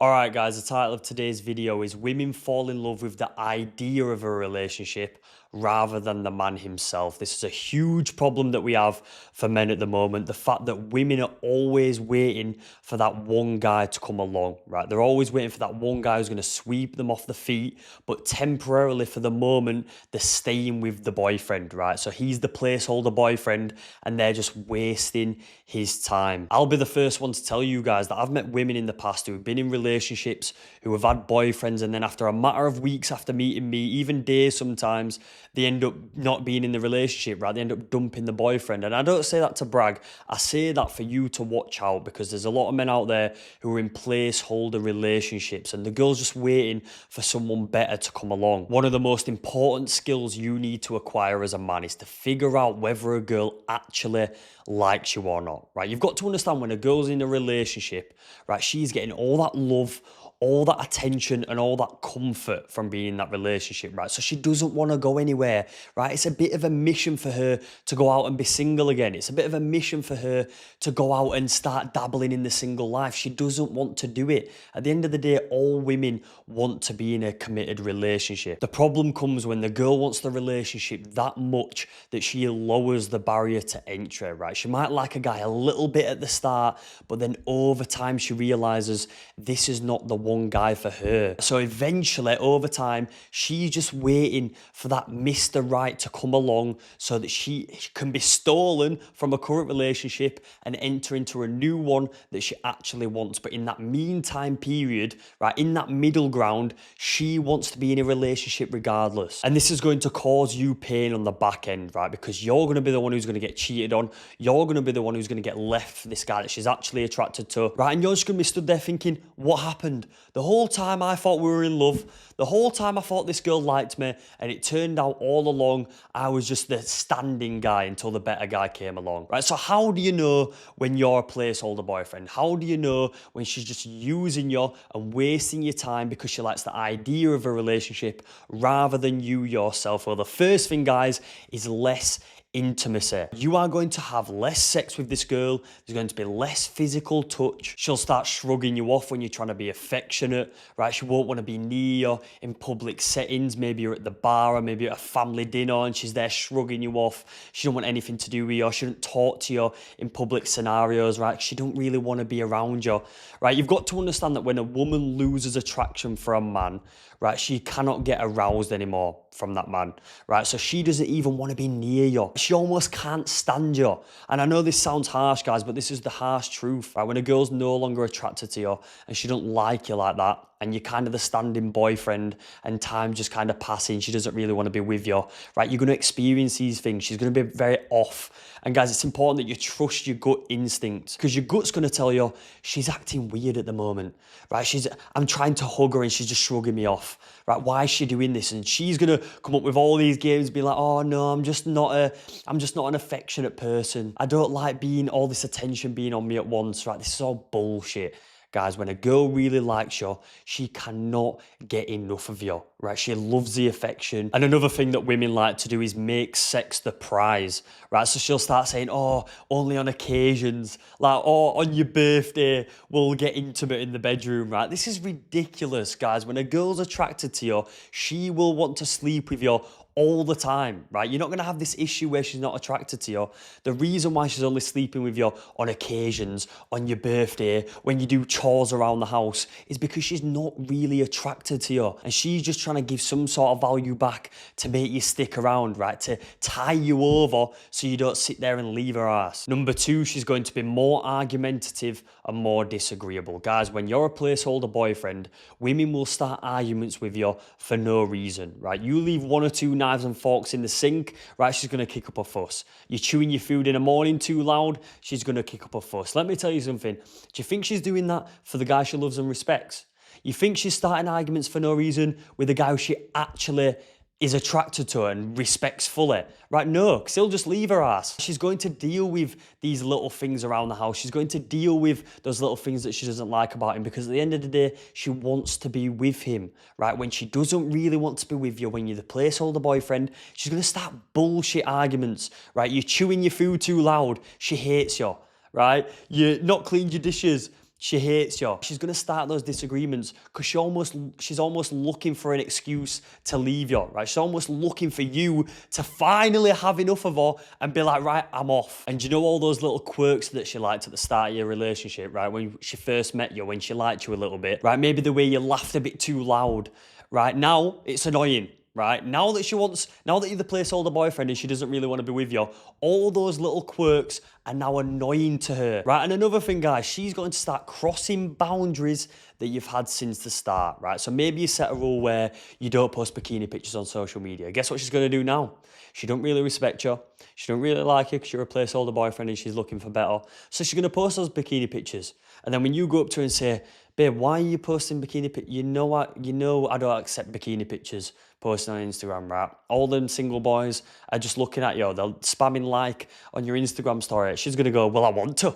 Alright guys, the title of today's video is Women Fall in Love with the Idea of a Relationship rather than the man himself. This is a huge problem that we have for men at the moment. The fact that women are always waiting for that one guy to come along, right? They're always waiting for that one guy who's going to sweep them off the feet, but temporarily for the moment, they're staying with the boyfriend, right? So he's the placeholder boyfriend and they're just wasting his time. I'll be the first one to tell you guys that I've met women in the past who have been in relationships, who have had boyfriends, and then after a matter of weeks after meeting me, even days sometimes, they end up not being in the relationship, right? They end up dumping the boyfriend. And I don't say that to brag. I say that for you to watch out, because there's a lot of men out there who are in placeholder relationships and the girl's just waiting for someone better to come along. One of the most important skills you need to acquire as a man is to figure out whether a girl actually likes you or not, right? You've got to understand when a girl's in a relationship, right, she's getting all that love, all that attention and all that comfort from being in that relationship, right? So she doesn't want to go anywhere, right? It's a bit of a mission for her to go out and be single again. It's a bit of a mission for her to go out and start dabbling in the single life. She doesn't want to do it. At the end of the day, all women want to be in a committed relationship. The problem comes when the girl wants the relationship that much that she lowers the barrier to entry, right? She might like a guy a little bit at the start, but then over time she realizes this is not the one guy for her. So eventually, over time, she's just waiting for that Mr. Right to come along so that she can be stolen from a current relationship and enter into a new one that she actually wants. But in that meantime period, right, in that middle ground, she wants to be in a relationship regardless. And this is going to cause you pain on the back end, right? Because you're going to be the one who's going to get cheated on. You're going to be the one who's going to get left for this guy that she's actually attracted to, right? And you're just going to be stood there thinking, what happened? The whole time I thought we were in love, the whole time I thought this girl liked me, and it turned out all along I was just the standing guy until the better guy came along, right? So how do you know when you're a placeholder boyfriend? How do you know when she's just using you and wasting your time because she likes the idea of a relationship rather than you yourself? Well, the first thing, guys, is less intimacy. You are going to have less sex with this girl. There's going to be less physical touch. She'll start shrugging you off when you're trying to be affectionate, right? She won't want to be near you in public settings. Maybe you're at the bar or maybe at a family dinner and she's there shrugging you off. She don't want anything to do with you. She don't talk to you in public scenarios, right? She don't really want to be around you, right? You've got to understand that when a woman loses attraction for a man, right, she cannot get aroused anymore from that man, right? So she doesn't even want to be near you. She almost can't stand you. And I know this sounds harsh, guys, but this is the harsh truth, right? When a girl's no longer attracted to you and she don't like you like that, and you're kind of the standing boyfriend and time just kind of passing, she doesn't really want to be with you, right? You're going to experience these things. She's going to be very off. And guys, it's important that you trust your gut instinct, because your gut's going to tell you she's acting weird at the moment, right? I'm trying to hug her and she's just shrugging me off, right? Why is she doing this? And she's going to come up with all these games, be like, oh no, I'm just not an affectionate person. I don't like being all this attention being on me at once, right? This is all bullshit. Guys, when a girl really likes you, she cannot get enough of you, right? She loves the affection. And another thing that women like to do is make sex the prize, right? So she'll start saying, oh, only on occasions, like, oh, on your birthday, we'll get intimate in the bedroom, right? This is ridiculous, guys. When a girl's attracted to you, she will want to sleep with you all the time, right? You're not going to have this issue where she's not attracted to you. The reason why she's only sleeping with you on occasions, on your birthday, when you do chores around the house, is because she's not really attracted to you. And she's just trying to give some sort of value back to make you stick around, right? To tie you over so you don't sit there and leave her ass. Number two, she's going to be more argumentative and more disagreeable. Guys, when you're a placeholder boyfriend, women will start arguments with you for no reason, right? You leave one or two knives and forks in the sink, right, she's going to kick up a fuss. You're chewing your food in the morning too loud, she's going to kick up a fuss. Let me tell you something. Do you think she's doing that for the guy she loves and respects? You think she's starting arguments for no reason with the guy who she actually is attracted to her and respects fully? Right, no, because he'll just leave her ass. She's going to deal with these little things around the house. She's going to deal with those little things that she doesn't like about him, because at the end of the day, she wants to be with him, right? When she doesn't really want to be with you, when you're the placeholder boyfriend, she's going to start bullshit arguments, right? You're chewing your food too loud, she hates you, right? You're not cleaned your dishes, She hates you. She's gonna start those disagreements because she's almost looking for an excuse to leave you, right? She's almost looking for you to finally have enough of her and be like, right, I'm off. And you know all those little quirks that she liked at the start of your relationship, right? When she first met you, when she liked you a little bit, right? Maybe the way you laughed a bit too loud, right? Now it's annoying. Right now that you're the placeholder boyfriend and she doesn't really want to be with you, all those little quirks are now annoying to her, right? And another thing, guys, she's going to start crossing boundaries that you've had since the start, right? So maybe you set a rule where you don't post bikini pictures on social media. Guess what she's going to do now? She don't really respect you. She don't really like you because you're a placeholder boyfriend and she's looking for better. So she's going to post those bikini pictures. And then when you go up to her and say, babe, why are you posting bikini pictures? You know I don't accept bikini pictures posting on Instagram, right? All them single boys are just looking at you. They're spamming like on your Instagram story. She's going to go, well, I want to.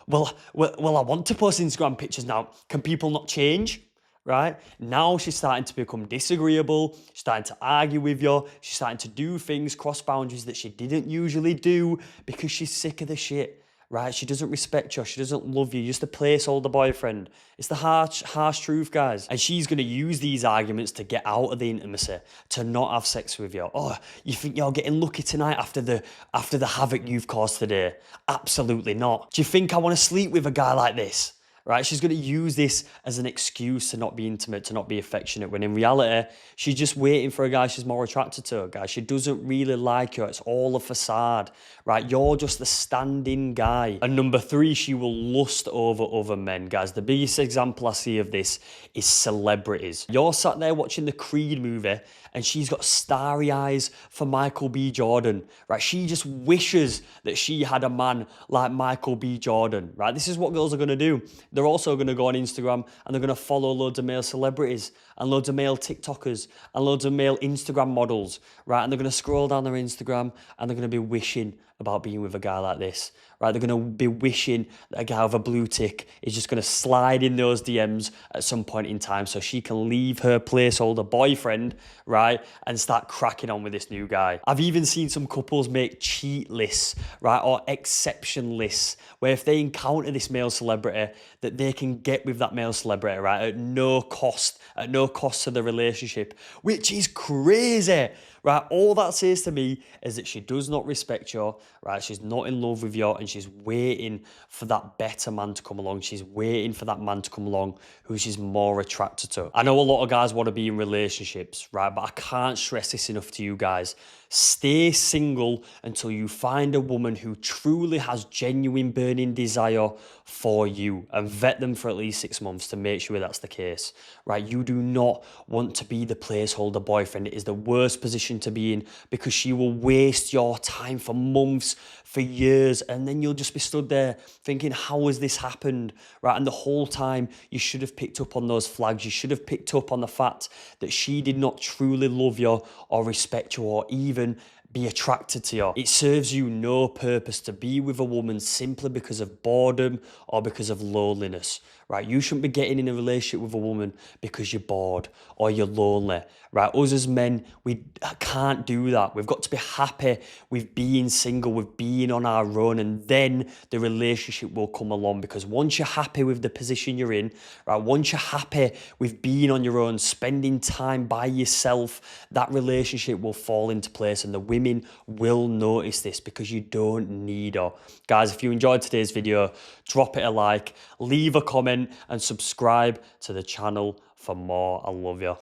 Well, I want to post Instagram pictures now. Can people not change? Right? Now she's starting to become disagreeable. She's starting to argue with you. She's starting to do things, cross boundaries that she didn't usually do because she's sick of the shit. Right? She doesn't respect you. She doesn't love you. You're just a placeholder boyfriend. It's the harsh truth, guys. And she's going to use these arguments to get out of the intimacy, to not have sex with you. Oh, you think you're getting lucky tonight after the havoc you've caused today? Absolutely not. Do you think I want to sleep with a guy like this? Right? She's going to use this as an excuse to not be intimate, to not be affectionate, when in reality, she's just waiting for a guy she's more attracted to, guys. She doesn't really like you. It's all a facade, right? You're just the stand-in guy. And number 3, she will lust over other men, guys. The biggest example I see of this is celebrities. You're sat there watching the Creed movie and she's got starry eyes for Michael B. Jordan, right? She just wishes that she had a man like Michael B. Jordan, right? This is what girls are going to do. They're also going to go on Instagram and they're going to follow loads of male celebrities and loads of male TikTokers and loads of male Instagram models, right? And they're going to scroll down their Instagram and they're going to be wishing about being with a guy like this, right? They're going to be wishing that a guy with a blue tick is just going to slide in those DMs at some point in time so she can leave her placeholder boyfriend, right, and start cracking on with this new guy. I've even seen some couples make cheat lists, right, or exception lists, where if they encounter this male celebrity, that they can get with that male celebrity, right, at no cost to the relationship, which is crazy. Right, all that says to me is that she does not respect you, right? She's not in love with you and she's waiting for that better man to come along. She's waiting for that man to come along who she's more attracted to. I know a lot of guys want to be in relationships, right? But I can't stress this enough to you guys. Stay single until you find a woman who truly has genuine burning desire for you, and vet them for at least 6 months to make sure that's the case, right? You do not want to be the placeholder boyfriend. It is the worst position to be in because she will waste your time for months, for years, and then you'll just be stood there thinking, how has this happened, right? And the whole time you should have picked up on those flags. You should have picked up on the fact that she did not truly love you or respect you or even be attracted to you. It serves you no purpose to be with a woman simply because of boredom or because of loneliness, right? You shouldn't be getting in a relationship with a woman because you're bored or you're lonely, right? Us as men, we can't do that. We've got to be happy with being single, with being on our own, and then the relationship will come along, because once you're happy with the position you're in, right, once you're happy with being on your own, spending time by yourself, that relationship will fall into place and the women will notice this because you don't need her. Guys, if you enjoyed today's video, drop it a like, leave a comment and subscribe to the channel for more. I love you.